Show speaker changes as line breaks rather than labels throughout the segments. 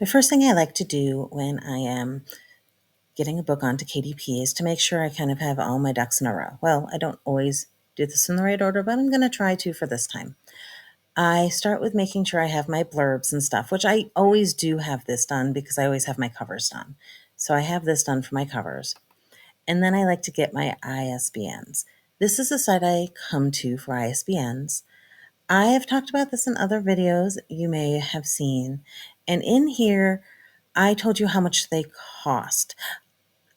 The first thing I like to do when I am getting a book onto KDP is to make sure I kind of have all my ducks in a row. Well, I don't always do this in the right order, but I'm going to try to for this time. I start with making sure I have my blurbs and stuff, which I always do have this done because I always have my covers done. So I have this done for my covers. And then I like to get my ISBNs. This is the site I come to for ISBNs. I have talked about this in other videos you may have seen. And in here, I told you how much they cost.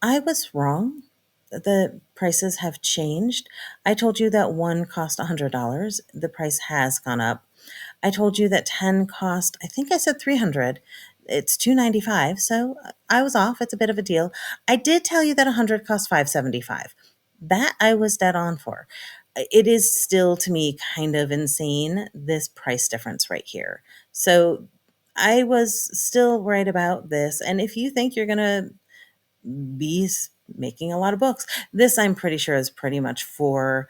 I was wrong. The prices have changed. I told you that one cost $100. The price has gone up. I told you that 10 cost, I think I said 300. It's $295, so I was off. It's a bit of a deal. I did tell you that 100 cost $575. That I was dead on for. It is still to me kind of insane, this price difference right here. So I was still right about this. And if you think you're going to be making a lot of books, this I'm pretty sure is pretty much for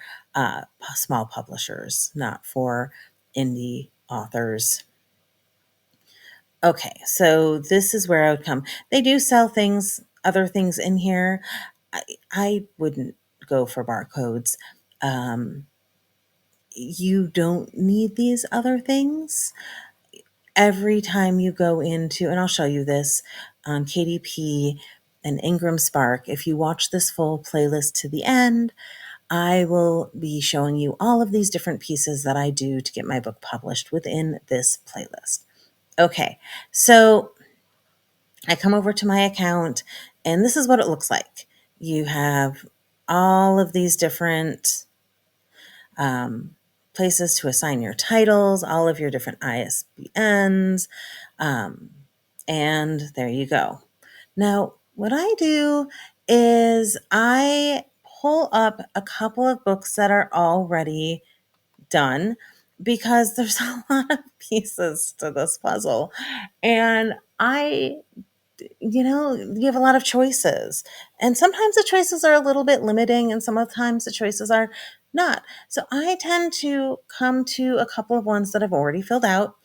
small publishers, not for indie authors. Okay, so this is where I would come. They do sell things, other things in here. I wouldn't go for barcodes. You don't need these other things. Every time you go into, and I'll show you this on KDP and Ingram Spark, if you watch this full playlist to the end, I will be showing you all of these different pieces that I do to get my book published within this playlist. Okay, so I come over to my account, and this is what it looks like. You have all of these different places to assign your titles, all of your different ISBNs, and there you go. Now, what I do is I pull up a couple of books that are already done because there's a lot of pieces to this puzzle. And you have a lot of choices. And sometimes the choices are a little bit limiting, and sometimes the choices are not. So I tend to come to a couple of ones that I've already filled out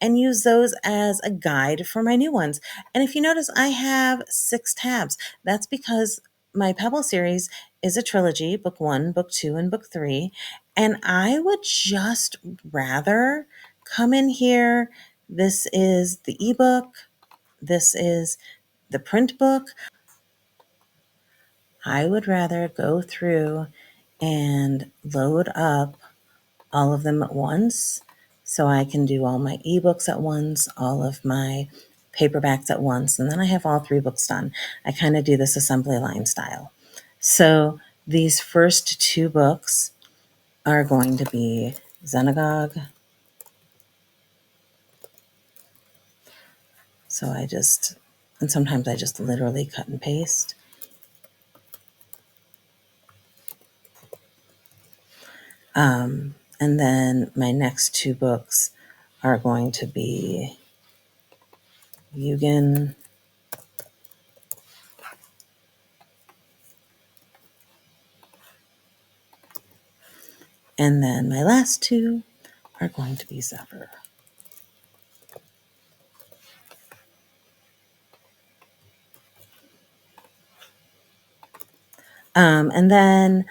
and use those as a guide for my new ones. And if you notice, I have 6 tabs. That's because my Pebble series is a trilogy, book 1, book 2, and book 3. And I would just rather come in here. This is the ebook. This is the print book. I would rather go through and load up all of them at once so I can do all my ebooks at once, all of my paperbacks at once, and then I have all 3 books done. I kind of do this assembly line style. So these first 2 books are going to be Xenagogue. So and sometimes I just literally cut and paste. And then my next 2 books are going to be Yugen and then my last 2 are going to be Zephyr. And then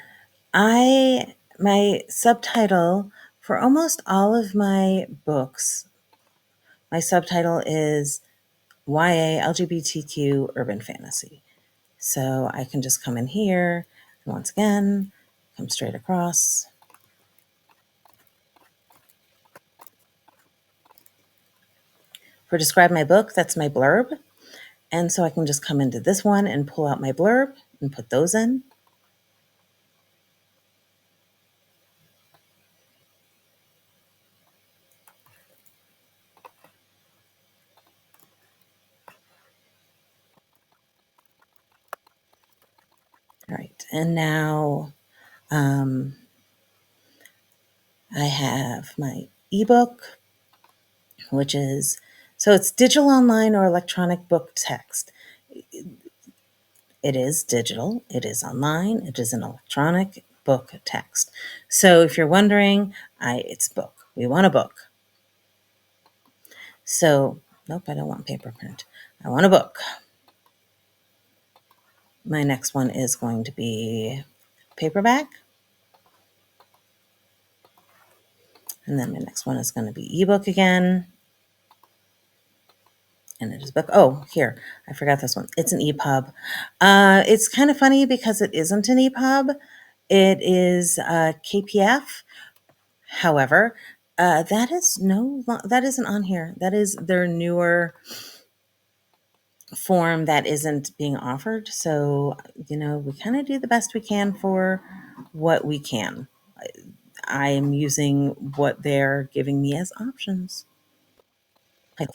my subtitle for almost all of my books, my subtitle is YA LGBTQ Urban Fantasy. So I can just come in here, and once again, come straight across. For describe my book, that's my blurb. And so I can just come into this one and pull out my blurb and put those in. All right, and now I have my ebook, which is, so it's digital, online, or electronic book text. It is digital, it is online, it is an electronic book text. So if you're wondering, it's book. We want a book. So Nope, I don't want paper print. I want a book. My next one is going to be paperback. And then my next one is going to be ebook again. And it is book. Oh, here, I forgot this one. It's an EPUB. It's kind of funny because it isn't an EPUB. It is KPF. However, that isn't on here. That is their newer form that isn't being offered. So, we kind of do the best we can for what we can. I am using what they're giving me as options. Like,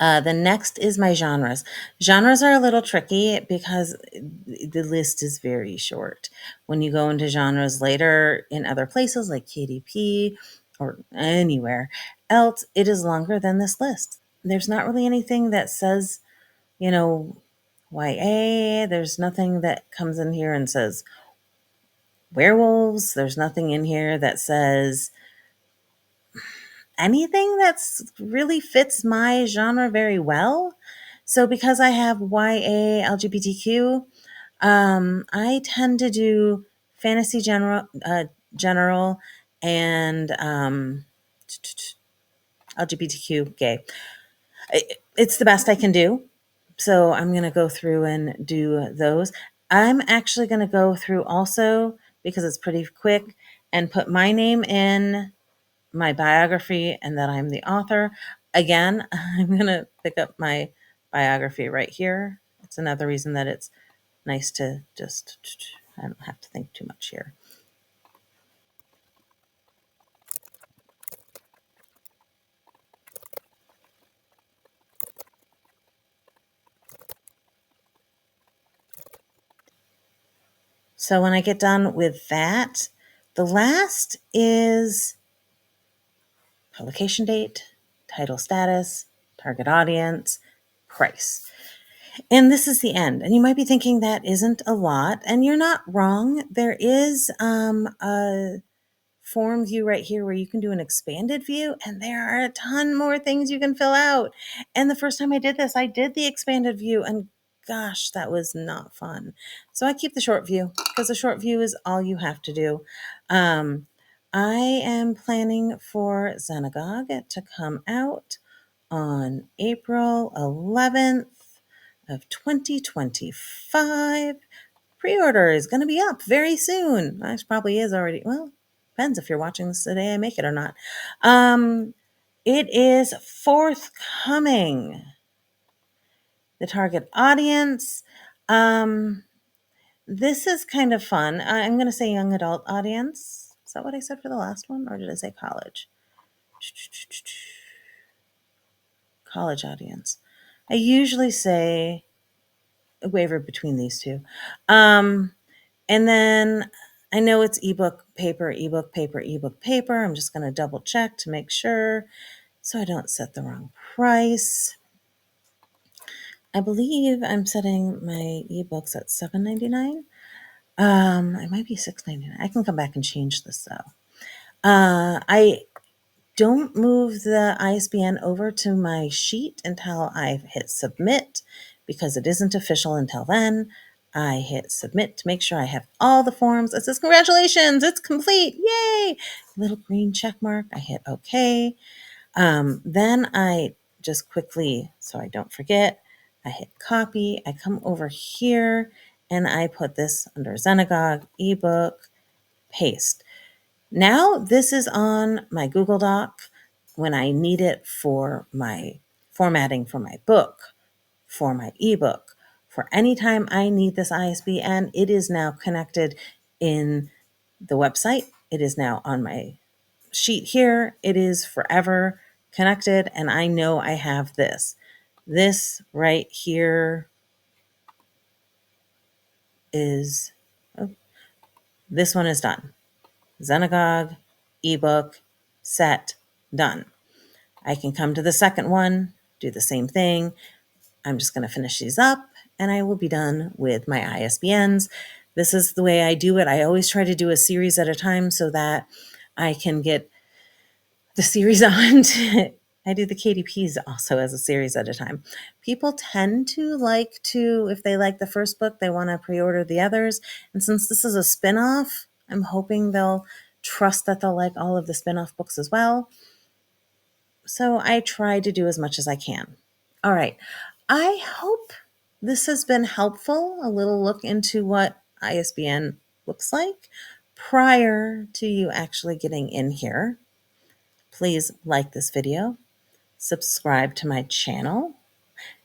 the next is my genres. Genres are a little tricky because the list is very short. When you go into genres later in other places like KDP or anywhere else, it is longer than this list. There's not really anything that says, you know, YA. There's nothing that comes in here and says werewolves. There's nothing in here that says anything that's really fits my genre very well. So because I have YA LGBTQ, I tend to do fantasy general, and LGBTQ gay. It's the best I can do. So I'm going to go through and do those. I'm actually going to go through also because it's pretty quick and put my name in my biography and that I'm the author. Again, I'm going to pick up my biography right here. It's another reason that it's nice to just, I don't have to think too much here. So when I get done with that, the last is publication date, title status, target audience, price. And this is the end. And you might be thinking that isn't a lot, and you're not wrong. There is a form view right here where you can do an expanded view, and there are a ton more things you can fill out. And the first time I did this, I did the expanded view, and gosh, that was not fun. So I keep the short view because the short view is all you have to do. I am planning for Xenagog to come out on April 11th of 2025. Pre-order is going to be up very soon. It probably is already. Well, depends if you're watching this the day I make it or not. It is forthcoming. The target audience. This is kind of fun. I'm going to say young adult audience. Is that what I said for the last one, or did I say college? College audience. I usually say a waver between these two. And then I know it's ebook, paper, ebook, paper, ebook, paper. I'm just going to double check to make sure so I don't set the wrong price. I believe I'm setting my ebooks at $7.99. It might be $6.99. I can come back and change this though. I don't move the ISBN over to my sheet until I've hit submit because it isn't official until then. I hit submit to make sure I have all the forms. It says, congratulations, it's complete. Yay. Little green check mark. I hit OK. Then I just quickly, so I don't forget, I hit copy. I come over here and I put this under Xenagog, ebook, paste. Now this is on my Google Doc when I need it for my formatting for my book, for my ebook, for any time I need this ISBN, it is now connected in the website. It is now on my sheet here. It is forever connected, and I know I have this. This right here is, oh, this one is done. Xenagog, ebook, set, done. I can come to the second one, do the same thing. I'm just going to finish these up and I will be done with my ISBNs. This is the way I do it. I always try to do a series at a time so that I can get the series on I do the KDPs also as a series at a time. People tend to like to, if they like the first book, they want to pre-order the others. And since this is a spin-off, I'm hoping they'll trust that they'll like all of the spin-off books as well. So I try to do as much as I can. All right. I hope this has been helpful, a little look into what ISBN looks like prior to you actually getting in here. Please like this video, subscribe to my channel,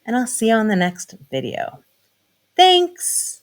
and I'll see you on the next video. Thanks!